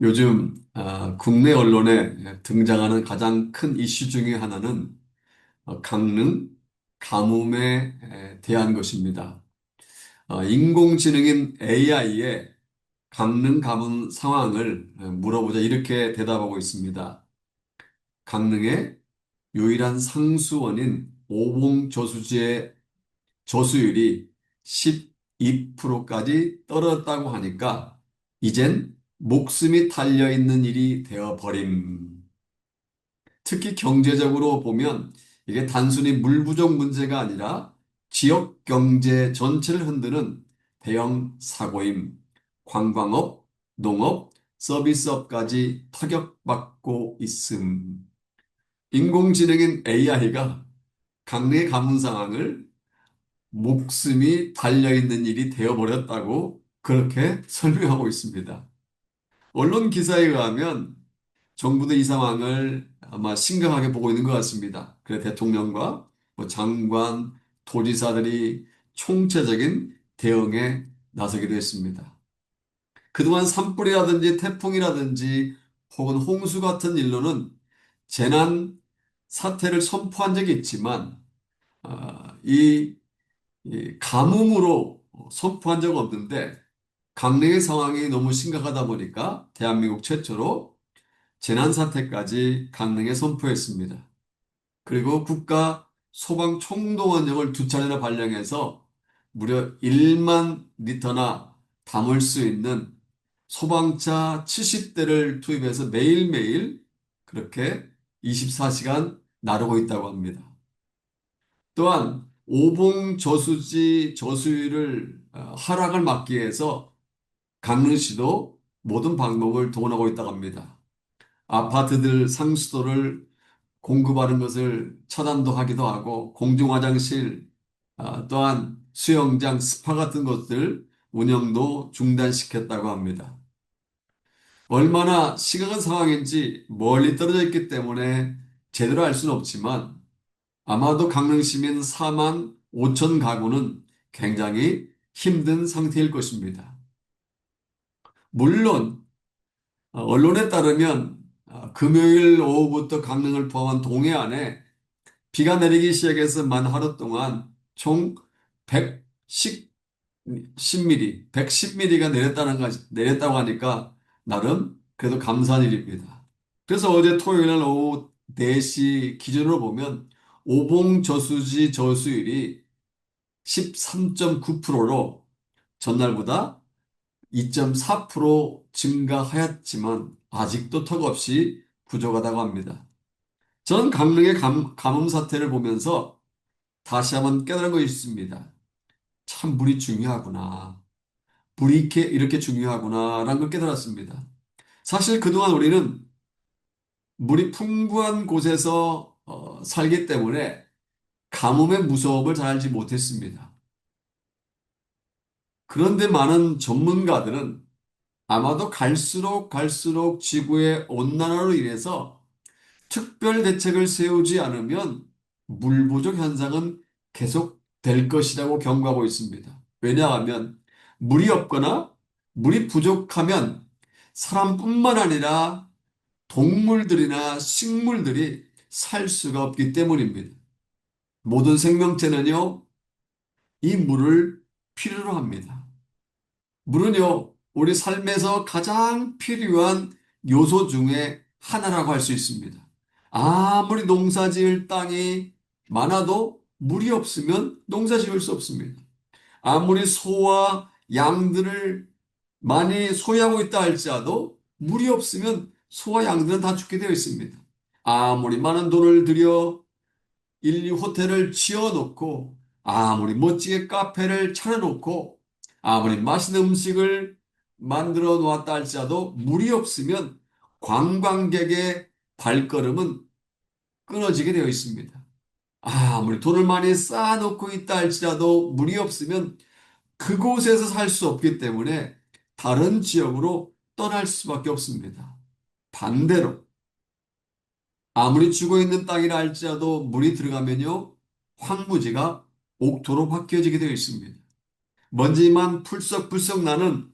요즘 국내 언론에 등장하는 가장 큰 이슈 중에 하나는 강릉 가뭄에 대한 것입니다. 인공지능인 AI에 강릉 가뭄 상황을 물어보자 이렇게 대답하고 있습니다. 강릉의 유일한 상수원인 오봉저수지의 저수율이 12%까지 떨어졌다고 하니까 이젠 목숨이 달려있는 일이 되어버림. 특히 경제적으로 보면 이게 단순히 물 부족 문제가 아니라 지역 경제 전체를 흔드는 대형 사고임. 관광업, 농업, 서비스업까지 타격받고 있음. 인공지능인 AI가 강내 가뭄 상황을 목숨이 달려있는 일이 되어버렸다고 그렇게 설명하고 있습니다. 언론 기사에 의하면 정부도 이 상황을 아마 심각하게 보고 있는 것 같습니다. 그래 대통령과 뭐 장관, 도지사들이 총체적인 대응에 나서기도 했습니다. 그동안 산불이라든지 태풍이라든지 혹은 홍수 같은 일로는 재난 사태를 선포한 적이 있지만 이 가뭄으로 선포한 적 없는데 강릉의 상황이 너무 심각하다 보니까 대한민국 최초로 재난사태까지 강릉에 선포했습니다. 그리고 국가 소방총동원령을 두 차례나 발령해서 무려 1만 리터나 담을 수 있는 소방차 70대를 투입해서 매일매일 그렇게 24시간 나르고 있다고 합니다. 또한 오봉 저수지 저수위를 하락을 막기 위해서 강릉시도 모든 방법을 동원하고 있다고 합니다. 아파트들 상수도를 공급하는 것을 차단도 하기도 하고 공중화장실 또한 수영장, 스파 같은 것들 운영도 중단시켰다고 합니다. 얼마나 심각한 상황인지 멀리 떨어져 있기 때문에 제대로 알 수는 없지만 아마도 강릉 시민 4만 5천 가구는 굉장히 힘든 상태일 것입니다. 물론 언론에 따르면 금요일 오후부터 강릉을 포함한 동해안에 비가 내리기 시작해서 만 하루 동안 총 110mm, 110mm가 내렸다고 하니까 나름 그래도 감사한 일입니다. 그래서 어제 토요일 날 오후 4시 기준으로 보면 오봉 저수지 저수율이 13.9%로 전날보다 2.4% 증가하였지만 아직도 턱없이 부족하다고 합니다. 저는 강릉의 가뭄 사태를 보면서 다시 한번 깨달은 것이 있습니다. 참 물이 중요하구나. 물이 이렇게 중요하구나라는 걸 깨달았습니다. 사실 그동안 우리는 물이 풍부한 곳에서 살기 때문에 가뭄의 무서움을 잘 알지 못했습니다. 그런데 많은 전문가들은 아마도 갈수록 지구의 온난화로 인해서 특별 대책을 세우지 않으면 물 부족 현상은 계속될 것이라고 경고하고 있습니다. 왜냐하면 물이 없거나 물이 부족하면 사람뿐만 아니라 동물들이나 식물들이 살 수가 없기 때문입니다. 모든 생명체는요, 이 물을 필요로 합니다. 물은요, 우리 삶에서 가장 필요한 요소 중에 하나라고 할 수 있습니다. 아무리 농사 지을 땅이 많아도 물이 없으면 농사 지을 수 없습니다. 아무리 소와 양들을 많이 소유하고 있다 할지라도 물이 없으면 소와 양들은 다 죽게 되어 있습니다. 아무리 많은 돈을 들여 인류 호텔을 지어놓고 아무리 멋지게 카페를 차려놓고 아무리 맛있는 음식을 만들어 놓았다 할지라도 물이 없으면 관광객의 발걸음은 끊어지게 되어 있습니다. 아무리 돈을 많이 쌓아놓고 있다 할지라도 물이 없으면 그곳에서 살 수 없기 때문에 다른 지역으로 떠날 수밖에 없습니다. 반대로 아무리 죽어 있는 땅이라 할지라도 물이 들어가면요, 황무지가 옥토로 바뀌어지게 되어 있습니다. 먼지만 풀썩풀썩 나는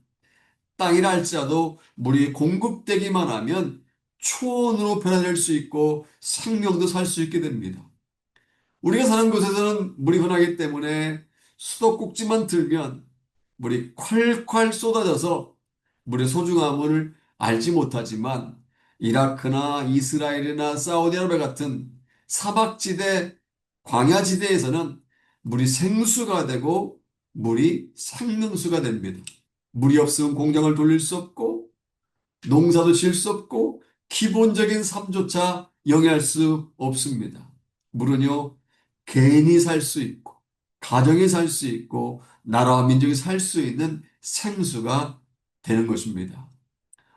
땅이라 할지라도 물이 공급되기만 하면 초원으로 변화될 수 있고 생명도 살 수 있게 됩니다. 우리가 사는 곳에서는 물이 흔하기 때문에 수도꼭지만 들면 물이 콸콸 쏟아져서 물의 소중함을 알지 못하지만 이라크나 이스라엘이나 사우디아라비아 같은 사막지대, 광야지대에서는 물이 생수가 되고 물이 생명수가 됩니다. 물이 없으면 공장을 돌릴 수 없고 농사도 지을 수 없고 기본적인 삶조차 영위할 수 없습니다. 물은요, 개인이 살 수 있고 가정이 살 수 있고 나라와 민족이 살 수 있는 생수가 되는 것입니다.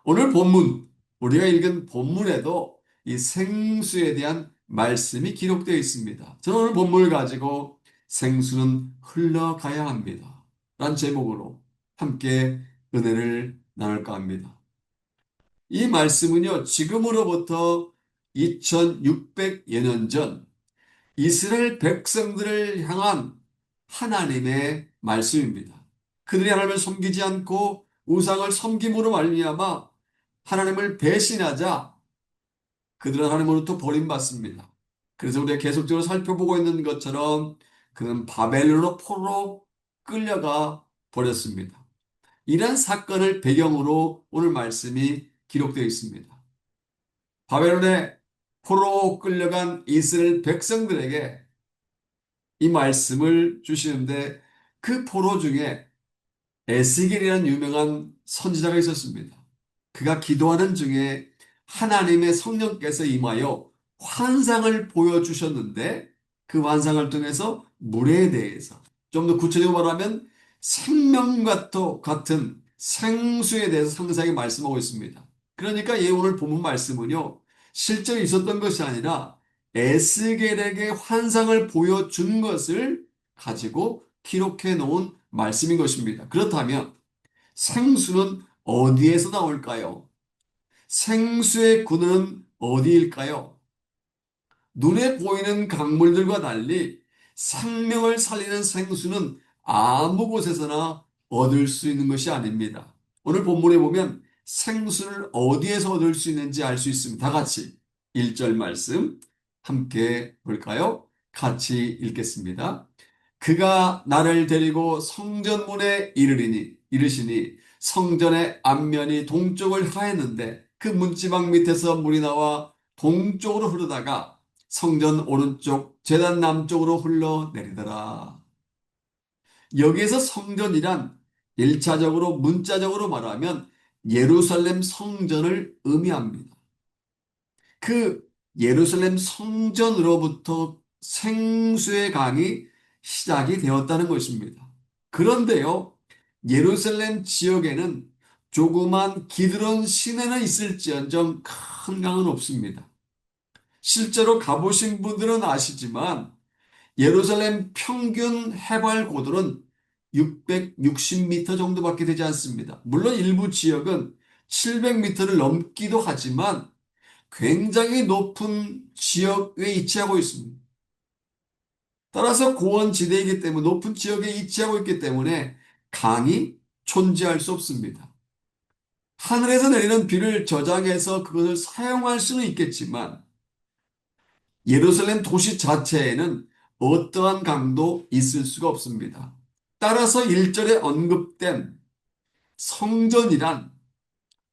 오늘 본문, 우리가 읽은 본문에도 이 생수에 대한 말씀이 기록되어 있습니다. 저는 오늘 본문을 가지고 생수는 흘러가야 합니다. 란 제목으로 함께 은혜를 나눌까 합니다. 이 말씀은요, 지금으로부터 2600여 년 전 이스라엘 백성들을 향한 하나님의 말씀입니다. 그들이 하나님을 섬기지 않고 우상을 섬김으로 말미암아 하나님을 배신하자 그들은 하나님으로부터 버림받습니다. 그래서 우리가 계속적으로 살펴보고 있는 것처럼 그는 바벨론으로 포로로 끌려가 버렸습니다. 이러한 사건을 배경으로 오늘 말씀이 기록되어 있습니다. 바벨론에 포로로 끌려간 이스라엘 백성들에게 이 말씀을 주시는데 그 포로 중에 에스겔이라는 유명한 선지자가 있었습니다. 그가 기도하는 중에 하나님의 성령께서 임하여 환상을 보여주셨는데 그 환상을 통해서 물에 대해서 좀 더 구체적으로 말하면 생명과 같은 생수에 대해서 상세하게 말씀하고 있습니다. 그러니까 이 오늘 본문 말씀은요, 실제로 있었던 것이 아니라 에스겔에게 환상을 보여준 것을 가지고 기록해 놓은 말씀인 것입니다. 그렇다면 생수는 어디에서 나올까요? 생수의 근원은 어디일까요? 눈에 보이는 강물들과 달리 생명을 살리는 생수는 아무 곳에서나 얻을 수 있는 것이 아닙니다. 오늘 본문에 보면 생수를 어디에서 얻을 수 있는지 알 수 있습니다. 다 같이 1절 말씀 함께 볼까요? 같이 읽겠습니다. 그가 나를 데리고 성전문에 이르시니 성전의 앞면이 동쪽을 하였는데 그 문지방 밑에서 물이 나와 동쪽으로 흐르다가 성전 오른쪽 제단 남쪽으로 흘러내리더라. 여기에서 성전이란 1차적으로 문자적으로 말하면 예루살렘 성전을 의미합니다. 그 예루살렘 성전으로부터 생수의 강이 시작이 되었다는 것입니다. 그런데요, 예루살렘 지역에는 조그만 기드론 시내는 있을지언정 큰 강은 없습니다. 실제로 가보신 분들은 아시지만 예루살렘 평균 해발 고도는 660m 정도밖에 되지 않습니다. 물론 일부 지역은 700m를 넘기도 하지만 굉장히 높은 지역에 위치하고 있습니다. 따라서 고원지대이기 때문에 높은 지역에 위치하고 있기 때문에 강이 존재할 수 없습니다. 하늘에서 내리는 비를 저장해서 그것을 사용할 수는 있겠지만 예루살렘 도시 자체에는 어떠한 강도 있을 수가 없습니다. 따라서 1절에 언급된 성전이란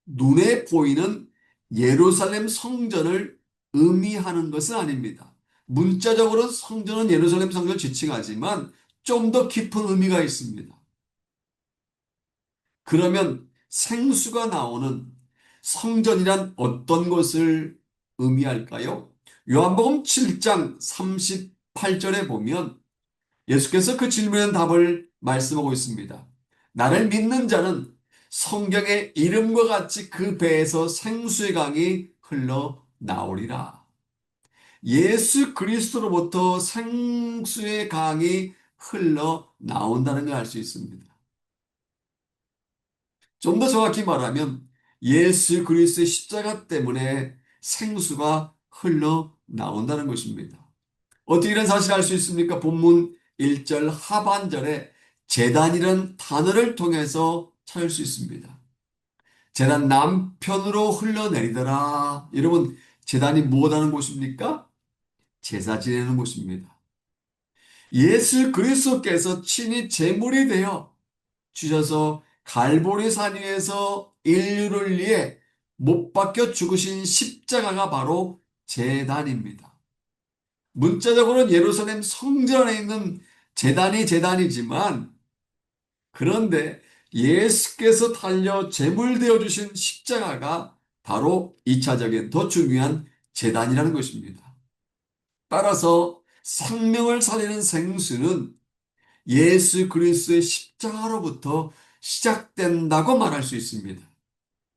눈에 보이는 예루살렘 성전을 의미하는 것은 아닙니다. 문자적으로 성전은 예루살렘 성전을 지칭하지만 좀 더 깊은 의미가 있습니다. 그러면 생수가 나오는 성전이란 어떤 것을 의미할까요? 요한복음 7장 38절에 보면 예수께서 그 질문에 답을 말씀하고 있습니다. 나를 믿는 자는 성경의 이름과 같이 그 배에서 생수의 강이 흘러 나오리라. 예수 그리스도로부터 생수의 강이 흘러 나온다는 걸 알 수 있습니다. 좀 더 정확히 말하면 예수 그리스도의 십자가 때문에 생수가 흘러 나온다는 것입니다. 어떻게 이런 사실을 알 수 있습니까? 본문 1절 하반절에 제단이라는 단어를 통해서 찾을 수 있습니다. 제단 남편으로 흘러내리더라. 여러분, 제단이 무엇하는 곳입니까? 제사 지내는 곳입니다. 예수 그리스도께서 친히 제물이 되어 주셔서 갈보리 산 위에서 인류를 위해 못 박혀 죽으신 십자가가 바로 제단입니다. 문자적으로는 예루살렘 성전 안에 있는 제단이지만 그런데 예수께서 달려 제물 되어 주신 십자가가 바로 2차적인 더 중요한 제단이라는 것입니다. 따라서 생명을 살리는 생수는 예수 그리스도의 십자가로부터 시작된다고 말할 수 있습니다.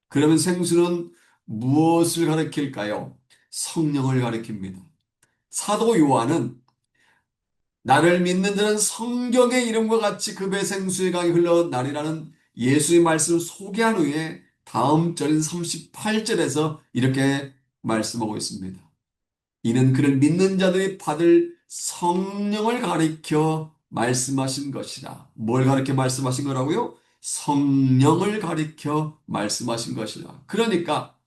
그러면 생수는 무엇을 가리킬까요? 성령을 가리킵니다. 사도 요한은 나를 믿는 자는 성경의 이름과 같이 그 배 생수의 강이 흘러나리라는 예수의 말씀을 소개한 후에 다음 절인 38절에서 이렇게 말씀하고 있습니다. 이는 그를 믿는 자들이 받을 성령을 가리켜 말씀하신 것이라. 뭘 가리켜 말씀하신 거라고요? 성령을 가리켜 말씀하신 것이라. 그러니까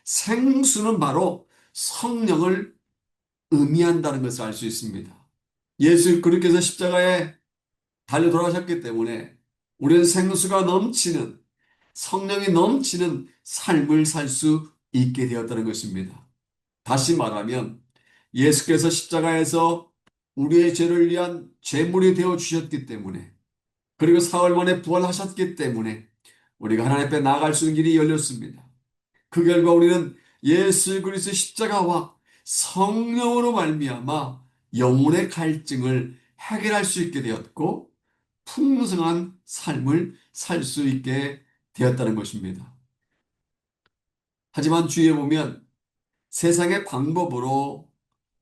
생수는 바로 성령을 의미한다는 것을 알 수 있습니다. 예수 그리스도께서 십자가에 달려 돌아가셨기 때문에 우리는 생수가 넘치는 성령이 넘치는 삶을 살 수 있게 되었다는 것입니다. 다시 말하면 예수께서 십자가에서 우리의 죄를 위한 제물이 되어 주셨기 때문에 그리고 사흘 만에 부활하셨기 때문에 우리가 하나님 앞에 나아갈 수 있는 길이 열렸습니다. 그 결과 우리는 예수 그리스도의 십자가와 성령으로 말미암아 영혼의 갈증을 해결할 수 있게 되었고 풍성한 삶을 살 수 있게 되었다는 것입니다. 하지만 주위에 보면 세상의 방법으로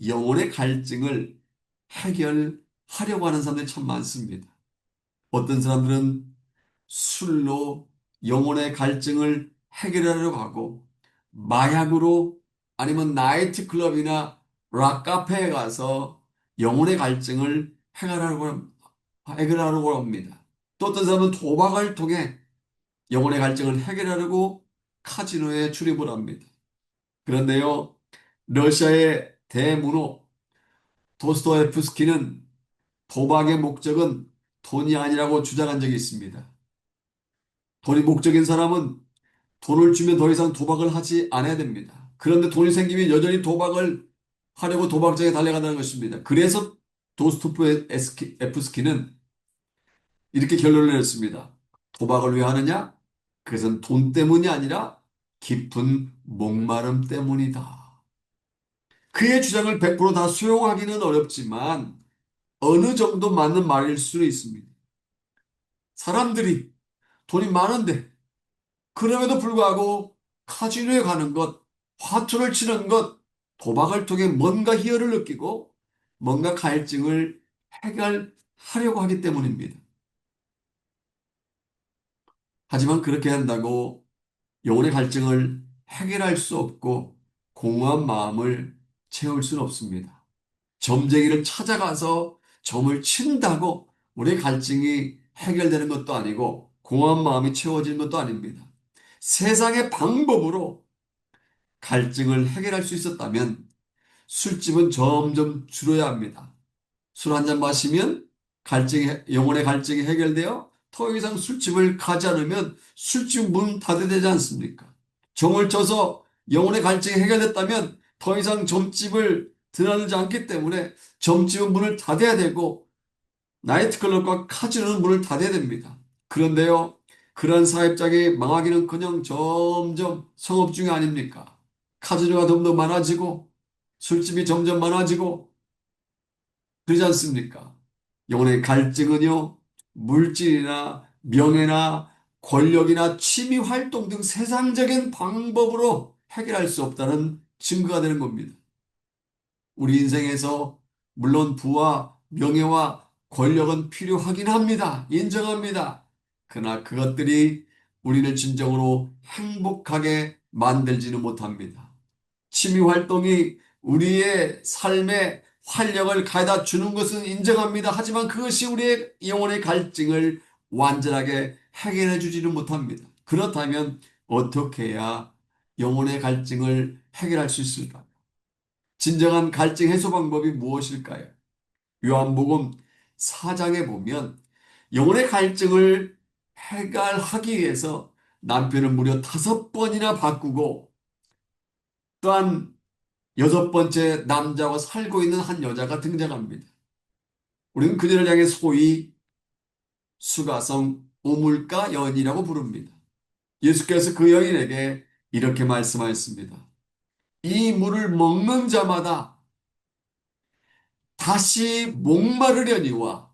영혼의 갈증을 해결하려고 하는 사람들이 참 많습니다. 어떤 사람들은 술로 영혼의 갈증을 해결하려고 하고 마약으로 아니면 나이트클럽이나 락카페에 가서 영혼의 갈증을 해결하려고 합니다. 또 어떤 사람은 도박을 통해 영혼의 갈증을 해결하려고 카지노에 출입을 합니다. 그런데요, 러시아의 대문호 도스토옙스키는 도박의 목적은 돈이 아니라고 주장한 적이 있습니다. 돈이 목적인 사람은 돈을 주면 더 이상 도박을 하지 않아야 됩니다. 그런데 돈이 생기면 여전히 도박을 하려고 도박장에 달려간다는 것입니다. 그래서 도스토옙스키는 이렇게 결론을 내렸습니다. 도박을 왜 하느냐? 그것은 돈 때문이 아니라 깊은 목마름 때문이다. 그의 주장을 100%다 수용하기는 어렵지만 어느 정도 맞는 말일 수 있습니다. 사람들이 돈이 많은데 그럼에도 불구하고 카지노에 가는 것, 화투를 치는 것, 도박을 통해 뭔가 희열을 느끼고 뭔가 갈증을 해결하려고 하기 때문입니다. 하지만 그렇게 한다고 영혼의 갈증을 해결할 수 없고 공허한 마음을 채울 수는 없습니다. 점쟁이를 찾아가서 점을 친다고 우리의 갈증이 해결되는 것도 아니고 공허한 마음이 채워지는 것도 아닙니다. 세상의 방법으로 갈증을 해결할 수 있었다면 술집은 점점 줄어야 합니다. 술 한 잔 마시면 영혼의 갈증이 해결되어 더 이상 술집을 가지 않으면 술집 문 닫아야 되지 않습니까? 정을 쳐서 영혼의 갈증이 해결됐다면 더 이상 점집을 드나들지 않기 때문에 점집은 문을 닫아야 되고 나이트클럽과 카지노는 문을 닫아야 됩니다. 그런데요, 그러한 사업장이 망하기는커녕 점점 성업 중이 아닙니까? 카지노가 점점 많아지고 술집이 점점 많아지고 그러지 않습니까? 영혼의 갈증은요, 물질이나 명예나 권력이나 취미 활동 등 세상적인 방법으로 해결할 수 없다는 증거가 되는 겁니다. 우리 인생에서 물론 부와 명예와 권력은 필요하긴 합니다. 인정합니다. 그러나 그것들이 우리를 진정으로 행복하게 만들지는 못합니다. 취미 활동이 우리의 삶에 활력을 가져다 주는 것은 인정합니다. 하지만 그것이 우리의 영혼의 갈증을 완전하게 해결해 주지는 못합니다. 그렇다면 어떻게 해야 영혼의 갈증을 해결할 수 있을까요? 진정한 갈증 해소 방법이 무엇일까요? 요한복음 4장에 보면 영혼의 갈증을 해결하기 위해서 남편을 무려 5번이나 바꾸고 또한 6번째 남자와 살고 있는 한 여자가 등장합니다. 우리는 그녀를 향해 소위 수가성 우물가 여인이라고 부릅니다. 예수께서 그 여인에게 이렇게 말씀하였습니다. 이 물을 먹는 자마다 다시 목마르려니와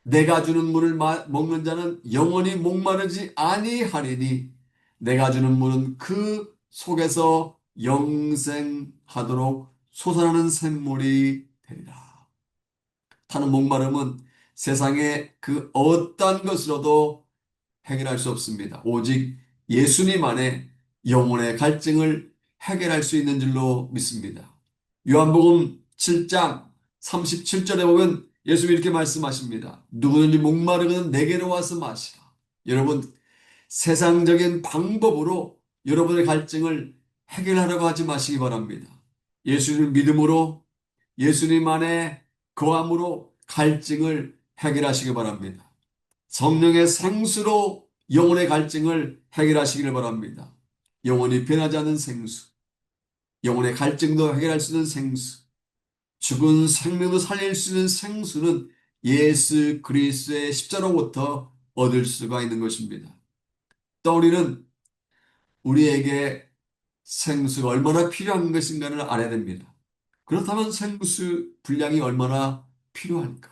내가 주는 물을 먹는 자는 영원히 목마르지 아니하리니 내가 주는 물은 그 속에서 영생하도록 솟아나는 샘물이 되리라. 타는 목마름은 세상의 그 어떤 것으로도 해결할 수 없습니다. 오직 예수님 안에 영혼의 갈증을 해결할 수 있는 줄로 믿습니다. 요한복음 7장 37절에 보면 예수님이 이렇게 말씀하십니다. 누구든지 목마르거든 내게로 와서 마시라. 여러분, 세상적인 방법으로 여러분의 갈증을 해결하려고 하지 마시기 바랍니다. 예수님 믿음으로 예수님 안에 거함으로 갈증을 해결하시기 바랍니다. 성령의 생수로 영혼의 갈증을 해결하시기를 바랍니다. 영혼이 변하지 않는 생수, 영혼의 갈증도 해결할 수 있는 생수, 죽은 생명도 살릴 수 있는 생수는 예수 그리스도의 십자로부터 얻을 수가 있는 것입니다. 또 우리는 우리에게 생수가 얼마나 필요한 것인가를 알아야 됩니다. 그렇다면 생수 분량이 얼마나 필요할까?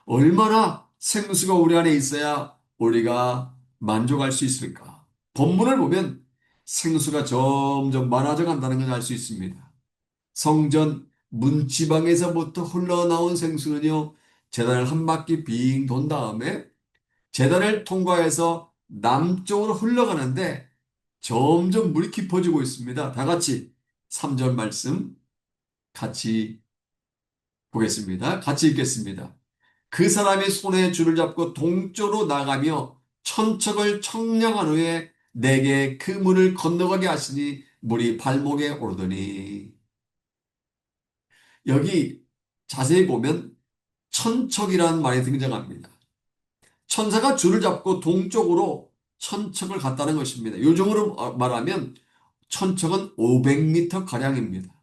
얼마나 생수가 우리 안에 있어야 우리가 만족할 수 있을까? 본문을 보면 생수가 점점 많아져 간다는 것을 알 수 있습니다. 성전 문지방에서부터 흘러나온 생수는요, 제단을 한 바퀴 빙 돈 다음에 제단을 통과해서 남쪽으로 흘러가는데 점점 물이 깊어지고 있습니다. 다 같이 3절 말씀 같이 보겠습니다. 같이 읽겠습니다. 그 사람이 손에 줄을 잡고 동쪽으로 나가며 천척을 청량한 후에 내게 그 물을 건너가게 하시니 물이 발목에 오르더니 여기 자세히 보면 천척이라는 말이 등장합니다. 천사가 줄을 잡고 동쪽으로 천척을 갔다는 것입니다. 요즘으로 말하면 천척은 500m 가량입니다.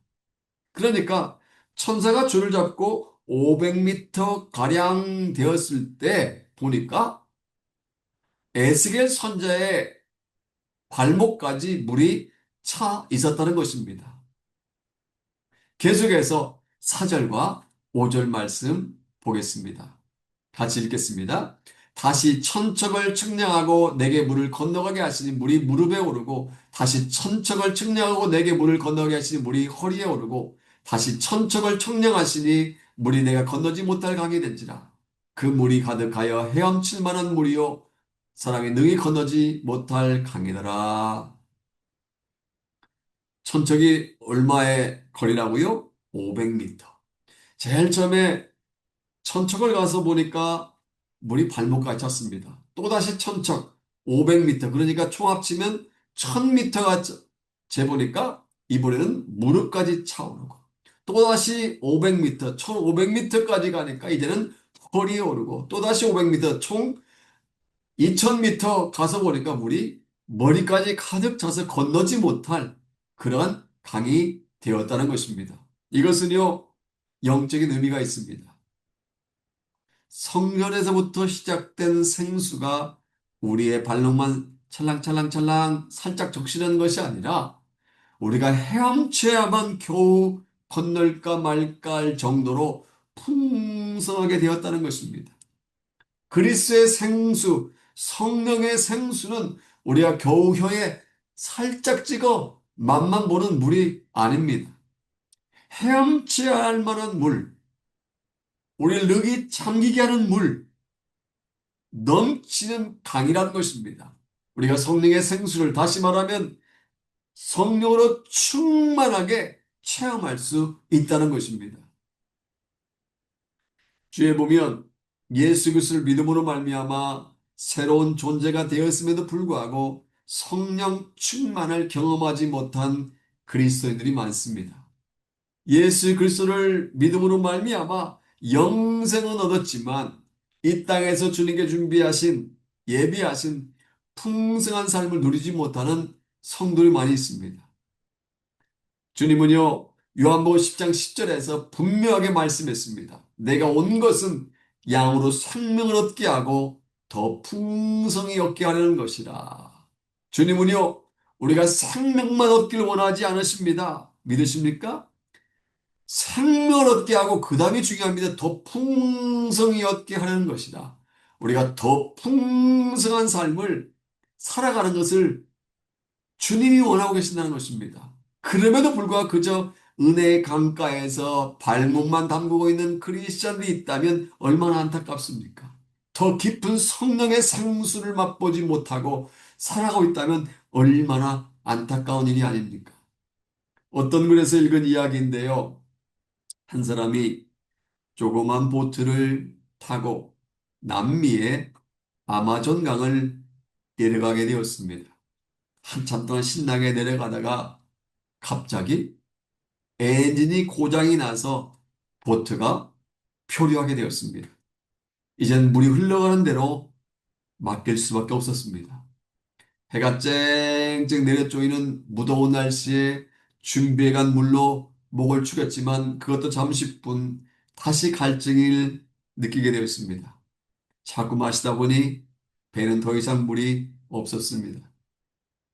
그러니까 천사가 줄을 잡고 500m 가량 되었을 때 보니까 에스겔 선자의 발목까지 물이 차 있었다는 것입니다. 계속해서 4절과 5절 말씀 보겠습니다. 같이 읽겠습니다. 다시 천척을 측량하고 내게 물을 건너가게 하시니 물이 무릎에 오르고 다시 천척을 측량하고 내게 물을 건너가게 하시니 물이 허리에 오르고 다시 천척을 측량하시니 물이 내가 건너지 못할 강이 된지라. 그 물이 가득하여 헤엄칠 만한 물이요 사람이 능히 건너지 못할 강이더라. 천척이 얼마의 거리라고요? 500m. 제일 처음에 천척을 가서 보니까 물이 발목까지 찼습니다. 또다시 천척 500m 그러니까 총 합치면 1000m가 재보니까 이번에는 무릎까지 차오르고 또다시 500m 1500m까지 가니까 이제는 허리에 오르고 또다시 500m 총 2000m 가서 보니까 물이 머리까지 가득 차서 건너지 못할 그러한 강이 되었다는 것입니다. 이것은요 영적인 의미가 있습니다. 성전에서부터 시작된 생수가 우리의 발목만 찰랑찰랑찰랑 살짝 적시는 것이 아니라 우리가 헤엄쳐야만 겨우 건널까 말까 할 정도로 풍성하게 되었다는 것입니다. 그리스의 생수, 성령의 생수는 우리가 겨우 혀에 살짝 찍어 맛만 보는 물이 아닙니다. 헤엄쳐야 할 만한 물, 우리를 늑이 잠기게 하는 물, 넘치는 강이라는 것입니다. 우리가 성령의 생수를 다시 말하면 성령으로 충만하게 체험할 수 있다는 것입니다. 주에 보면 예수 그리스도를 믿음으로 말미암아 새로운 존재가 되었음에도 불구하고 성령 충만을 경험하지 못한 그리스도인들이 많습니다. 예수 그리스도를 믿음으로 말미암아 영생은 얻었지만 이 땅에서 주님께 준비하신 예비하신 풍성한 삶을 누리지 못하는 성도들이 많이 있습니다. 주님은요, 요한복음 10장 10절에서 분명하게 말씀했습니다. 내가 온 것은 양으로 생명을 얻게 하고 더 풍성히 얻게 하려는 것이라. 주님은요, 우리가 생명만 얻기를 원하지 않으십니다. 믿으십니까? 생명을 얻게 하고 그 다음이 중요합니다. 더 풍성히 얻게 하려는 것이다. 우리가 더 풍성한 삶을 살아가는 것을 주님이 원하고 계신다는 것입니다. 그럼에도 불구하고 그저 은혜의 강가에서 발목만 담그고 있는 크리스천들이 있다면 얼마나 안타깝습니까? 더 깊은 성령의 생수를 맛보지 못하고 살아가고 있다면 얼마나 안타까운 일이 아닙니까? 어떤 글에서 읽은 이야기인데요. 한 사람이 조그만 보트를 타고 남미의 아마존 강을 내려가게 되었습니다. 한참 동안 신나게 내려가다가 갑자기 엔진이 고장이 나서 보트가 표류하게 되었습니다. 이젠 물이 흘러가는 대로 맡길 수밖에 없었습니다. 해가 쨍쨍 내려쪼이는 무더운 날씨에 준비해간 물로 목을 축였지만 그것도 잠시뿐 다시 갈증을 느끼게 되었습니다. 자꾸 마시다 보니 배는 더 이상 물이 없었습니다.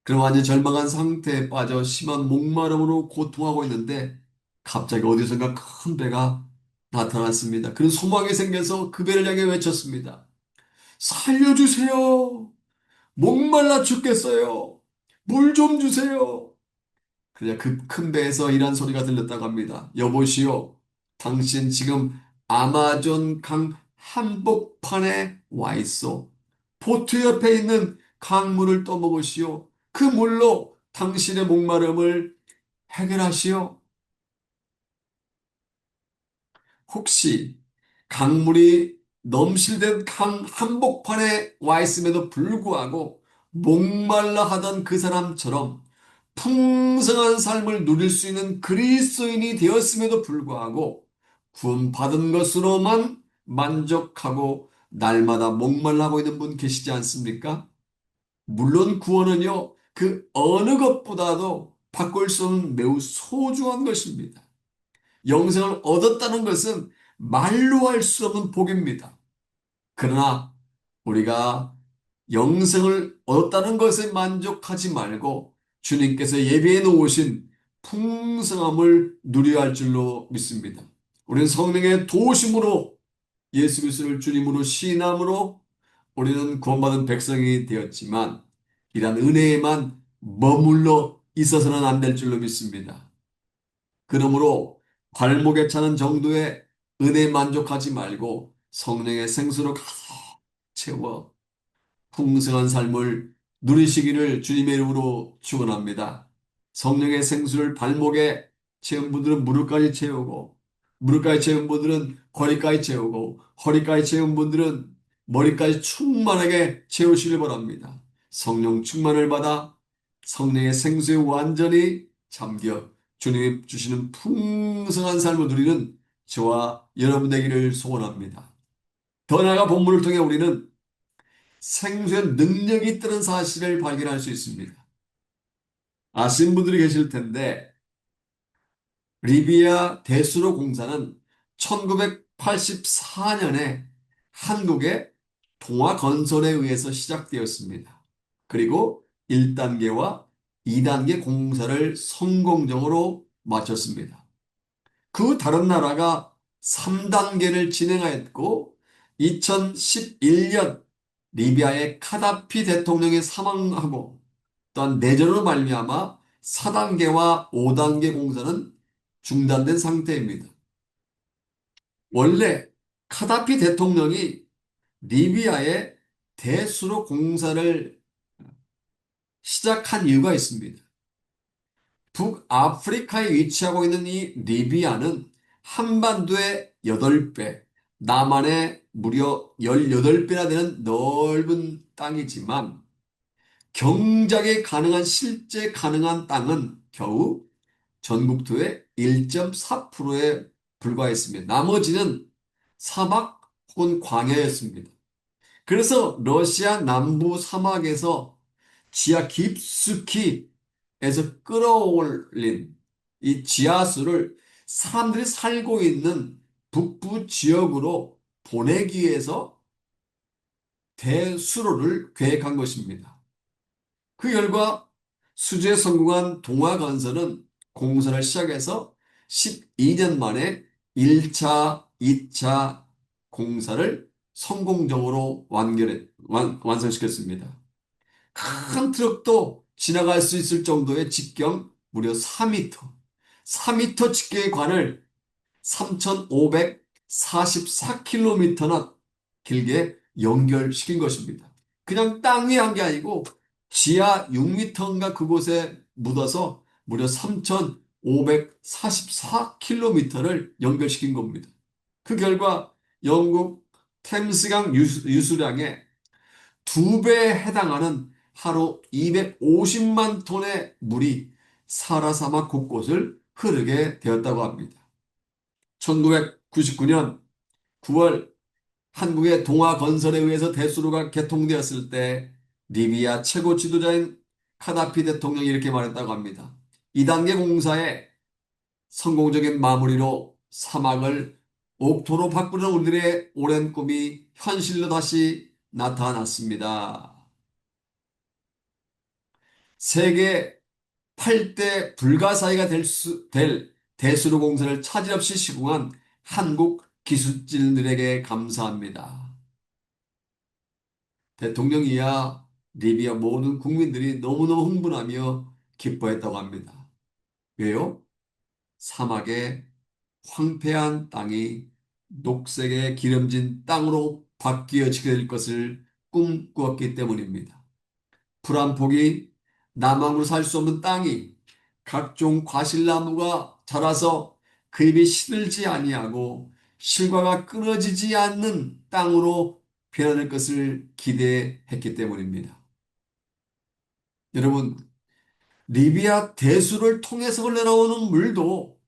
그럼 완전 절망한 상태에 빠져 심한 목마름으로 고통하고 있는데 갑자기 어디선가 큰 배가 나타났습니다. 그는 소망이 생겨서 그 배를 향해 외쳤습니다. 살려주세요. 목말라 죽겠어요. 물 좀 주세요. 그냥 그 큰 배에서 이런 소리가 들렸다고 합니다. 여보시오, 당신 지금 아마존 강 한복판에 와 있어. 보트 옆에 있는 강물을 떠먹으시오. 그 물로 당신의 목마름을 해결하시오. 혹시 강물이 넘실된 강 한복판에 와 있음에도 불구하고 목말라 하던 그 사람처럼 풍성한 삶을 누릴 수 있는 그리스도인이 되었음에도 불구하고 구원받은 것으로만 만족하고 날마다 목말라고 있는 분 계시지 않습니까? 물론 구원은요, 그 어느 것보다도 바꿀 수 없는 매우 소중한 것입니다. 영생을 얻었다는 것은 말로 할 수 없는 복입니다. 그러나 우리가 영생을 얻었다는 것에 만족하지 말고 주님께서 예비해 놓으신 풍성함을 누려야 할 줄로 믿습니다. 우리는 성령의 도우심으로 예수 그리스도를 주님으로 시인함으로 우리는 구원받은 백성이 되었지만 이러한 은혜에만 머물러 있어서는 안 될 줄로 믿습니다. 그러므로 발목에 차는 정도의 은혜에 만족하지 말고 성령의 생수로 가득 채워 풍성한 삶을 누리시기를 주님의 이름으로 축원합니다. 성령의 생수를 발목에 채운 분들은 무릎까지 채우고 무릎까지 채운 분들은 허리까지 채우고 허리까지 채운 분들은 머리까지 충만하게 채우시길 바랍니다. 성령 충만을 받아 성령의 생수에 완전히 잠겨 주님이 주시는 풍성한 삶을 누리는 저와 여러분 되기를 소원합니다. 더 나아가 본문을 통해 우리는 생수의 능력이 있다는 사실을 발견할 수 있습니다. 아시는 분들이 계실 텐데 리비아 대수로 공사는 1984년에 한국의 동아 건설에 의해서 시작되었습니다. 그리고 1단계와 2단계 공사를 성공적으로 마쳤습니다. 그 다른 나라가 3단계를 진행하였고 2011년 리비아의 카다피 대통령이 사망하고 또한 내전으로 말미암아 4단계와 5단계 공사는 중단된 상태입니다. 원래 카다피 대통령이 리비아의 대수로 공사를 시작한 이유가 있습니다. 북아프리카에 위치하고 있는 이 리비아는 한반도의 8배, 남한의 무려 18배나 되는 넓은 땅이지만 경작이 가능한 실제 가능한 땅은 겨우 전국토의 1.4%에 불과했습니다. 나머지는 사막 혹은 광야였습니다. 그래서 러시아 남부 사막에서 지하 깊숙이 에서 끌어올린 이 지하수를 사람들이 살고 있는 북부 지역으로 보내기 위해서 대수로를 계획한 것입니다. 그 결과 수주에 성공한 동아건설은 공사를 시작해서 12년 만에 1차, 2차 공사를 성공적으로 완성시켰습니다. 큰 트럭도 지나갈 수 있을 정도의 직경 무려 4m, 4m 직경의 관을 3,544km나 길게 연결시킨 것입니다. 그냥 땅 위에 한 게 아니고 지하 6m인가 그곳에 묻어서 무려 3,544km를 연결시킨 겁니다. 그 결과 영국 템스강 유수량의 2배에 해당하는 하루 250만 톤의 물이 사하라 사막 곳곳을 흐르게 되었다고 합니다. 1999년 9월 한국의 동아 건설에 의해서 대수로가 개통되었을 때 리비아 최고 지도자인 카다피 대통령이 이렇게 말했다고 합니다. 2단계 공사의 성공적인 마무리로 사막을 옥토로 바꾸는 우리들의 오랜 꿈이 현실로 다시 나타났습니다. 세계 8대 불가사의가 될 대수로 공사를 차질없이 시공한 한국 기술진들에게 감사합니다. 대통령이야 리비아 모든 국민들이 너무너무 흥분하며 기뻐했다고 합니다. 왜요? 사막의 황폐한 땅이 녹색의 기름진 땅으로 바뀌어지게 될 것을 꿈꾸었기 때문입니다. 풀 한 폭이 나무로 살 수 없는 땅이 각종 과실나무가 자라서 그 잎이 시들지 아니하고 실과가 끊어지지 않는 땅으로 변할 것을 기대했기 때문입니다. 여러분, 리비아 대수를 통해서 흘러나오는 물도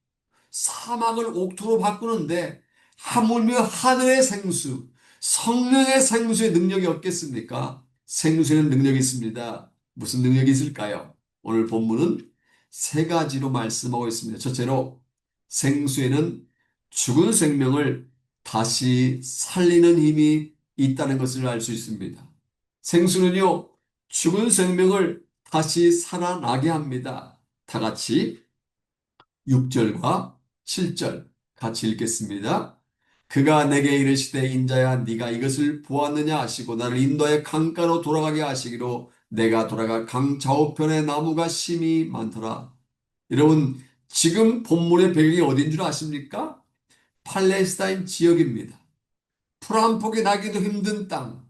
사막을 옥토로 바꾸는데 하물며 하늘의 생수, 성령의 생수의 능력이 없겠습니까? 생수에는 능력이 있습니다. 무슨 능력이 있을까요? 오늘 본문은 세 가지로 말씀하고 있습니다. 첫째로 생수에는 죽은 생명을 다시 살리는 힘이 있다는 것을 알 수 있습니다. 생수는요, 죽은 생명을 다시 살아나게 합니다. 다 같이 6절과 7절 같이 읽겠습니다. 그가 내게 이르시되 인자야 네가 이것을 보았느냐 하시고 나를 인도의 강가로 돌아가게 하시기로 내가 돌아가 강 좌우편에 나무가 심이 많더라. 여러분 지금 본문의 배경이 어딘 줄 아십니까? 팔레스타인 지역입니다. 풀 한 폭이 나기도 힘든 땅.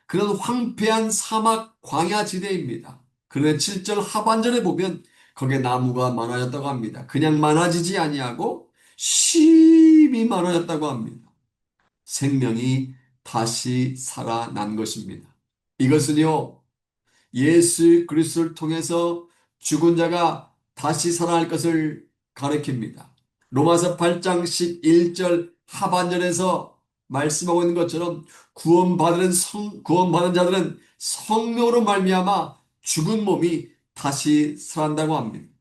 그런 황폐한 사막 광야 지대입니다. 그런데 7절 하반절에 보면 거기에 나무가 많아졌다고 합니다. 그냥 많아지지 아니하고 심이 많아졌다고 합니다. 생명이 다시 살아난 것입니다. 이것은요, 예수 그리스도를 통해서 죽은 자가 다시 살아날 것을 가리킵니다. 로마서 8장 11절 하반절에서 말씀하고 있는 것처럼 구원받은 자들은 성령으로 말미암아 죽은 몸이 다시 살아난다고 합니다.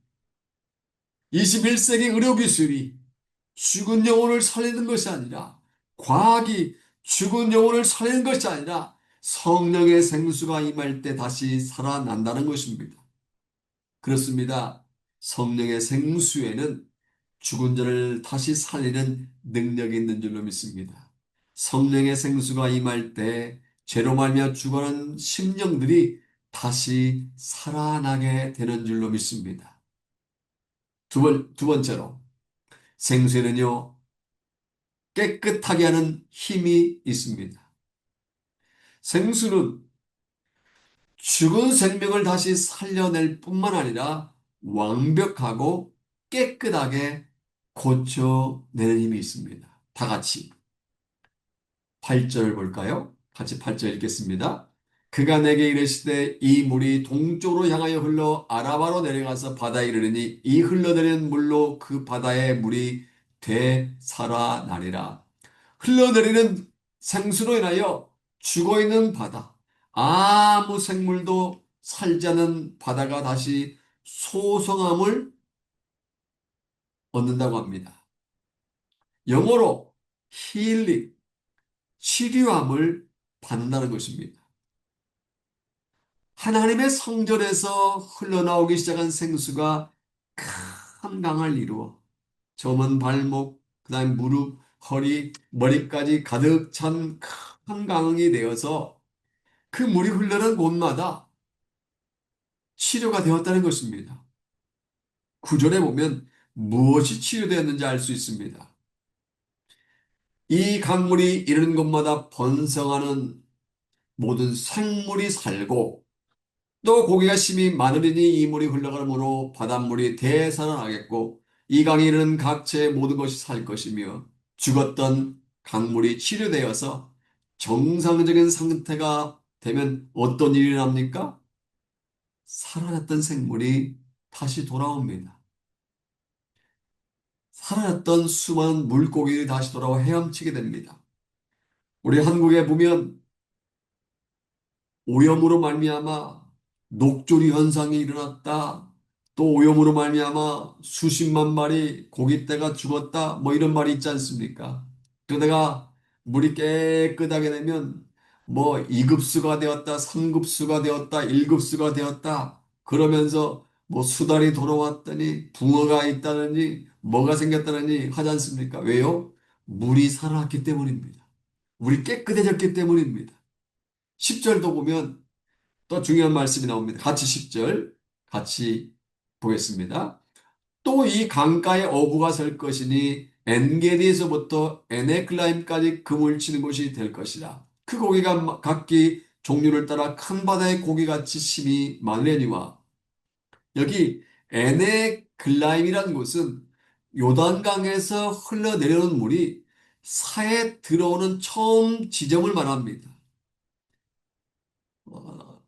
21세기 의료기술이 죽은 영혼을 살리는 것이 아니라 과학이 죽은 영혼을 살리는 것이 아니라 성령의 생수가 임할 때 다시 살아난다는 것입니다. 그렇습니다. 성령의 생수에는 죽은 자를 다시 살리는 능력이 있는 줄로 믿습니다. 성령의 생수가 임할 때 죄로 말미암아 죽어가는 심령들이 다시 살아나게 되는 줄로 믿습니다. 두 번째로 생수에는요 깨끗하게 하는 힘이 있습니다. 생수는 죽은 생명을 다시 살려낼 뿐만 아니라 완벽하고 깨끗하게 고쳐내는 힘이 있습니다. 다 같이 8절 볼까요? 같이 8절 읽겠습니다. 그가 내게 이르시되 이 물이 동쪽으로 향하여 흘러 아라바로 내려가서 바다에 이르르니 이 흘러내리는 물로 그 바다의 물이 되살아나리라. 흘러내리는 생수로 인하여 죽어있는 바다, 아무 생물도 살지 않는 바다가 다시 소성함을 얻는다고 합니다. 영어로 힐링, 치료함을 받는다는 것입니다. 하나님의 성전에서 흘러나오기 시작한 생수가 큰 강을 이루어 저먼 발목, 그다음 무릎, 허리, 머리까지 가득 찬 큰 강이 되어서 그 물이 흘러는 곳마다 치료가 되었다는 것입니다. 구절에 보면 무엇이 치료되었는지 알 수 있습니다. 이 강물이 이르는 곳마다 번성하는 모든 생물이 살고 또 고기가 심히 많으리니 이 물이 흘러가므로 바닷물이 대살아나겠고 이 강에 이르는 각체의 모든 것이 살 것이며 죽었던 강물이 치료되어서 정상적인 상태가 되면 어떤 일이 납니까? 살아났던 생물이 다시 돌아옵니다. 살아났던 수많은 물고기들이 다시 돌아와 헤엄치게 됩니다. 우리 한국에 보면 오염으로 말미암아 녹조리 현상이 일어났다. 또 오염으로 말미암아 수십만 마리 고깃대가 죽었다. 뭐 이런 말이 있지 않습니까? 그러다가 물이 깨끗하게 되면 뭐 2급수가 되었다, 3급수가 되었다, 1급수가 되었다. 그러면서 뭐 수달이 돌아왔더니 붕어가 있다느니 뭐가 생겼다느니 하지 않습니까? 왜요? 물이 살아났기 때문입니다. 물이 깨끗해졌기 때문입니다. 10절도 보면 또 중요한 말씀이 나옵니다. 같이 10절 같이 보겠습니다. 또 이 강가에 어부가 설 것이니 엔게디에서부터 에네클라임까지 그물 치는 곳이 될 것이라. 그 고기가 각기 종류를 따라 큰 바다의 고기같이 심이 많으려니와 여기 에네클라임이라는 곳은 요단강에서 흘러내려오는 물이 사해 들어오는 처음 지점을 말합니다. 어,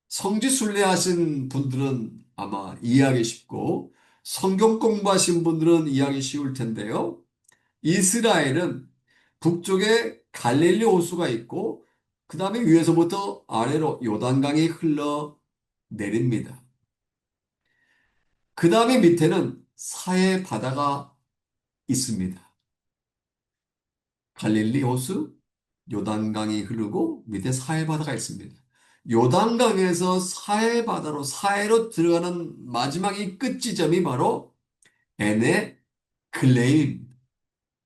성지순례 하신 분들은 아마 이해하기 쉽고 성경 공부하신 분들은 이해하기 쉬울 텐데요. 이스라엘은 북쪽에 갈릴리 호수가 있고 그 다음에 위에서부터 아래로 요단강이 흘러 내립니다. 그 다음에 밑에는 사해 바다가 있습니다. 갈릴리 호수, 요단강이 흐르고 밑에 사해 바다가 있습니다. 요단강에서 사해 바다로 사해로 들어가는 마지막 이 끝 지점이 바로 엔의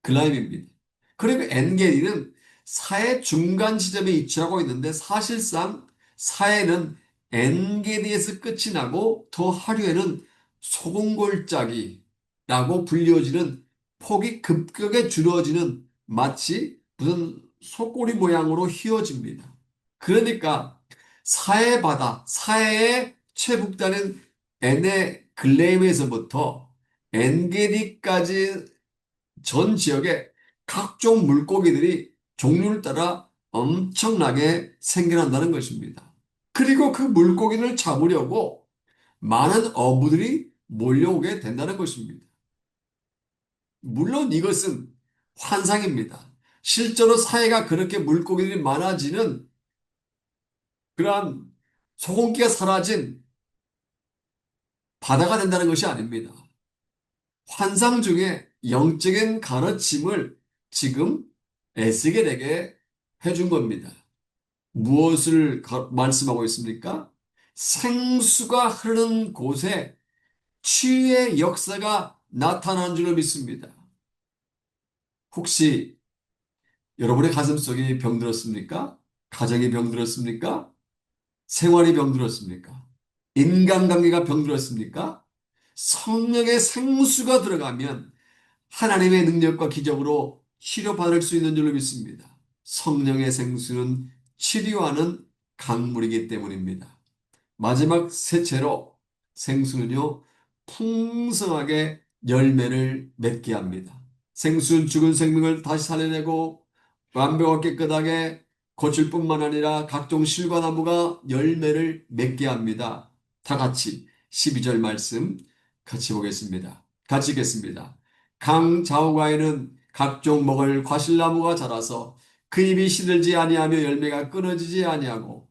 글라임입니다. 그리고 엔게리는 사해 중간 지점에 위치하고 있는데 사실상 사해는 엔게리에서 끝이 나고 더 하류에는 소금골짜기라고 불리워지는 폭이 급격하게 줄어지는 마치 무슨 소꼬리 모양으로 휘어집니다. 그러니까 사해 바다, 사해의 최북단인 엔의 글레임에서부터 엔게리까지 전 지역에 각종 물고기들이 종류를 따라 엄청나게 생겨난다는 것입니다. 그리고 그 물고기를 잡으려고 많은 어부들이 몰려오게 된다는 것입니다. 물론 이것은 환상입니다. 실제로 사회가 그렇게 물고기들이 많아지는 그러한 소금기가 사라진 바다가 된다는 것이 아닙니다. 환상 중에 영적인 가르침을 지금 에스겔에게 해준 겁니다. 무엇을 말씀하고 있습니까? 생수가 흐르는 곳에 치유의 역사가 나타난 줄로 믿습니다. 혹시 여러분의 가슴속이 병들었습니까? 가정이 병들었습니까? 생활이 병들었습니까? 인간관계가 병들었습니까? 성령의 생수가 들어가면 하나님의 능력과 기적으로 치료받을 수 있는 줄로 믿습니다. 성령의 생수는 치료하는 강물이기 때문입니다. 마지막 셋째로 생수는요, 풍성하게 열매를 맺게 합니다. 생수는 죽은 생명을 다시 살려내고 완벽하게 깨끗하게 고칠 뿐만 아니라 각종 실과나무가 열매를 맺게 합니다. 다 같이 12절 말씀 같이 보겠습니다. 같이 읽겠습니다. 강 좌우가에는 각종 먹을 과실나무가 자라서 그 잎이 시들지 아니하며 열매가 끊어지지 아니하고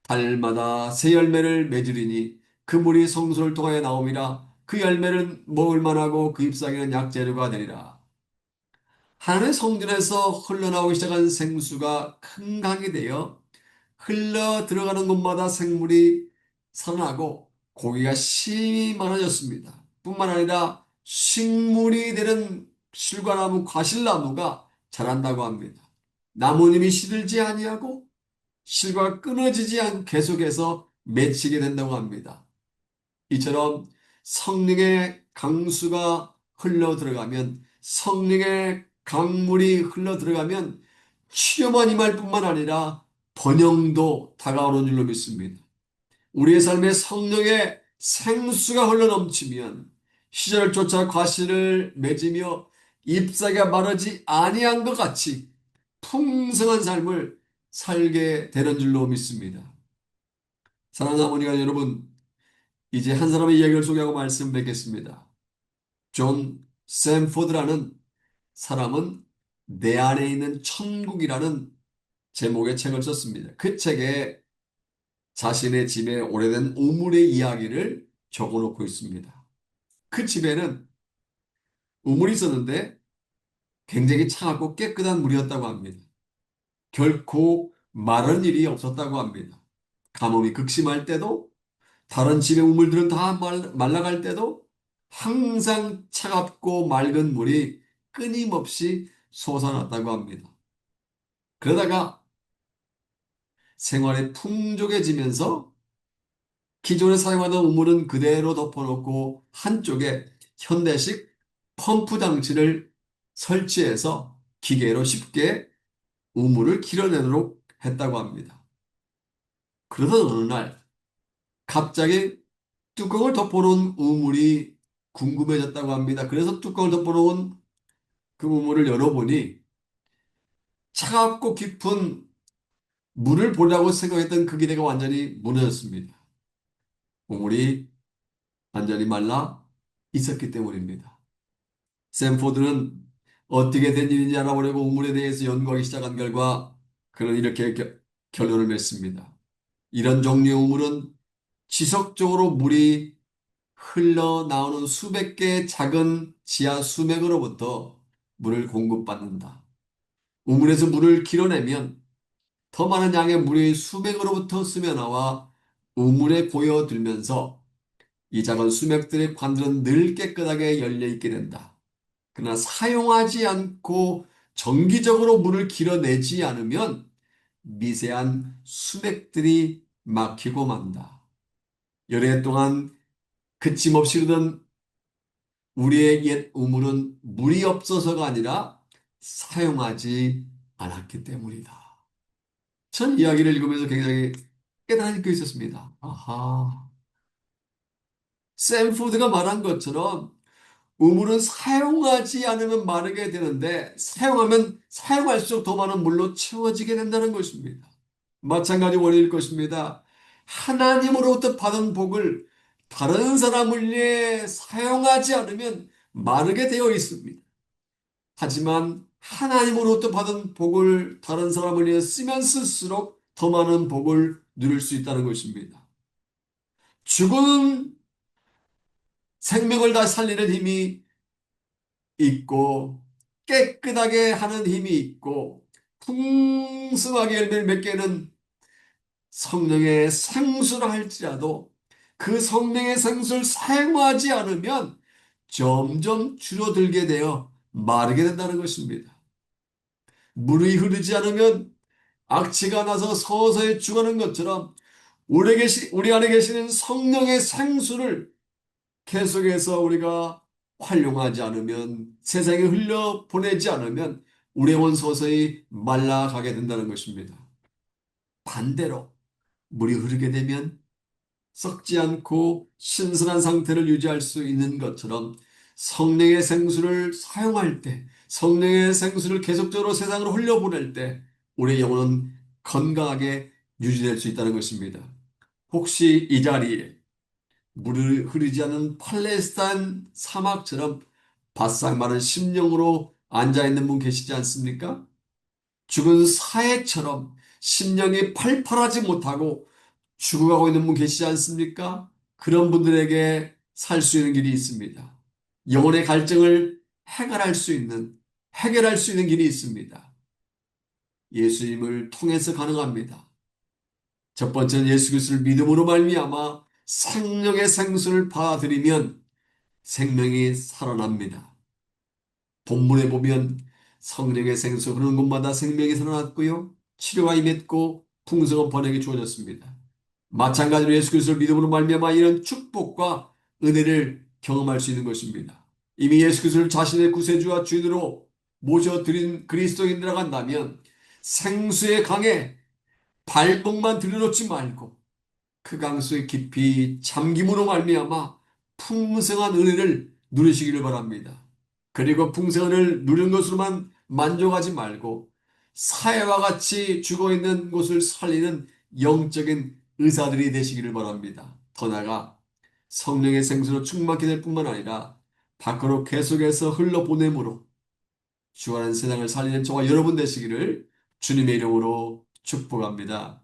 달마다 새 열매를 맺으리니 그 물이 성소를 통하여 나옴이라. 그 열매는 먹을 만하고 그 잎사귀는 약재료가 되리라. 하늘의 성전에서 흘러나오기 시작한 생수가 큰 강이 되어 흘러 들어가는 곳마다 생물이 살아나고 고기가 심히 많아졌습니다. 뿐만 아니라 식물이 되는 실과나무, 과실나무가 자란다고 합니다. 나무님이 시들지 아니하고 실과가 끊어지지 않고 계속해서 맺히게 된다고 합니다. 이처럼 성령의 강수가 흘러 들어가면, 성령의 강물이 흘러 들어가면 치료만 임할 뿐만 아니라 번영도 다가오는 줄로 믿습니다. 우리의 삶에 성령의 생수가 흘러 넘치면 시절을 쫓아 과실을 맺으며 잎사귀가 마르지 아니한 것 같이 풍성한 삶을 살게 되는 줄로 믿습니다. 사랑하는 어머니가 여러분, 이제 한 사람의 이야기를 소개하고 말씀 뵙겠습니다. 존 샘포드라는 사람은 내 안에 있는 천국이라는 제목의 책을 썼습니다. 그 책에 자신의 집에 오래된 우물의 이야기를 적어놓고 있습니다. 그 집에는 우물이 있었는데 굉장히 차갑고 깨끗한 물이었다고 합니다. 결코 마른 일이 없었다고 합니다. 가뭄이 극심할 때도, 다른 집의 우물들은 다 말라갈 때도 항상 차갑고 맑은 물이 끊임없이 솟아났다고 합니다. 그러다가 생활이 풍족해지면서 기존에 사용하던 우물은 그대로 덮어놓고 한쪽에 현대식 펌프 장치를 설치해서 기계로 쉽게 우물을 길어내도록 했다고 합니다. 그러던 어느 날 갑자기 뚜껑을 덮어놓은 우물이 궁금해졌다고 합니다. 그래서 뚜껑을 덮어놓은 그 우물을 열어보니 차갑고 깊은 물을 보려고 생각했던 그 기대가 완전히 무너졌습니다. 우물이 완전히 말라 있었기 때문입니다. 샘포드는 어떻게 된 일인지 알아보려고 우물에 대해서 연구하기 시작한 결과 그는 이렇게 결론을 맺습니다. 이런 종류의 우물은 지속적으로 물이 흘러나오는 수백 개의 작은 지하 수맥으로부터 물을 공급받는다. 우물에서 물을 길어내면 더 많은 양의 물이 수맥으로부터 스며나와 우물에 고여들면서 이 작은 수맥들의 관들은 늘 깨끗하게 열려 있게 된다. 그러나 사용하지 않고 정기적으로 물을 길어내지 않으면 미세한 수맥들이 막히고 만다. 여러 해 동안 그침없이 흐르던 우리의 옛 우물은 물이 없어서가 아니라 사용하지 않았기 때문이다. 전 이야기를 읽으면서 굉장히 깨달을 수 있었습니다. 아하. 샘푸드가 말한 것처럼 우물은 사용하지 않으면 마르게 되는데 사용하면 사용할수록 더 많은 물로 채워지게 된다는 것입니다. 마찬가지 원리일 것입니다. 하나님으로부터 받은 복을 다른 사람을 위해 사용하지 않으면 마르게 되어 있습니다. 하지만 하나님으로부터 받은 복을 다른 사람을 위해 쓰면 쓸수록 더 많은 복을 누릴 수 있다는 것입니다. 죽은 생명을 다시 살리는 힘이 있고 깨끗하게 하는 힘이 있고 풍성하게 열매를 맺게 하는 성령의 생수를 할지라도 그 성령의 생수를 사용하지 않으면 점점 줄어들게 되어 마르게 된다는 것입니다. 물이 흐르지 않으면 악취가 나서 서서히 죽어가는 것처럼 우리 안에 계시는 성령의 생수를 계속해서 우리가 활용하지 않으면, 세상에 흘려보내지 않으면 우리 영혼 서서히 말라가게 된다는 것입니다. 반대로 물이 흐르게 되면 썩지 않고 신선한 상태를 유지할 수 있는 것처럼 성령의 생수를 사용할 때, 성령의 생수를 계속적으로 세상으로 흘려보낼 때 우리의 영혼은 건강하게 유지될 수 있다는 것입니다. 혹시 이 자리에 물이 흐르지 않는 팔레스타인 사막처럼 바싹 마른 심령으로 앉아 있는 분 계시지 않습니까? 죽은 사해처럼 심령이 팔팔하지 못하고 죽어가고 있는 분 계시지 않습니까? 그런 분들에게 살 수 있는 길이 있습니다. 영혼의 갈증을 해결할 수 있는 길이 있습니다. 예수님을 통해서 가능합니다. 첫 번째는 예수 그리스도를 믿음으로 말미암아 생명의 생수를 받아들이면 생명이 살아납니다. 본문에 보면 성령의 생수 흐르는 곳마다 생명이 살아났고요. 치료가 임했고 풍성한 번영이 주어졌습니다. 마찬가지로 예수 그리스도를 믿음으로 말미암아 이런 축복과 은혜를 경험할 수 있는 것입니다. 이미 예수 그리스도를 자신의 구세주와 주인으로 모셔드린 그리스도인이라고 한다면 생수의 강에 발목만 들여놓지 말고 그 강수에 깊이 잠김으로 말미암아 풍성한 은혜를 누리시기를 바랍니다. 그리고 풍성한 은혜를 누린 것으로만 만족하지 말고 사해와 같이 죽어있는 곳을 살리는 영적인 의사들이 되시기를 바랍니다. 더 나아가 성령의 생수로 충만케 될 뿐만 아니라 밖으로 계속해서 흘러보냄으로 주하는 세상을 살리는 저와 여러분 되시기를 주님의 이름으로 축복합니다.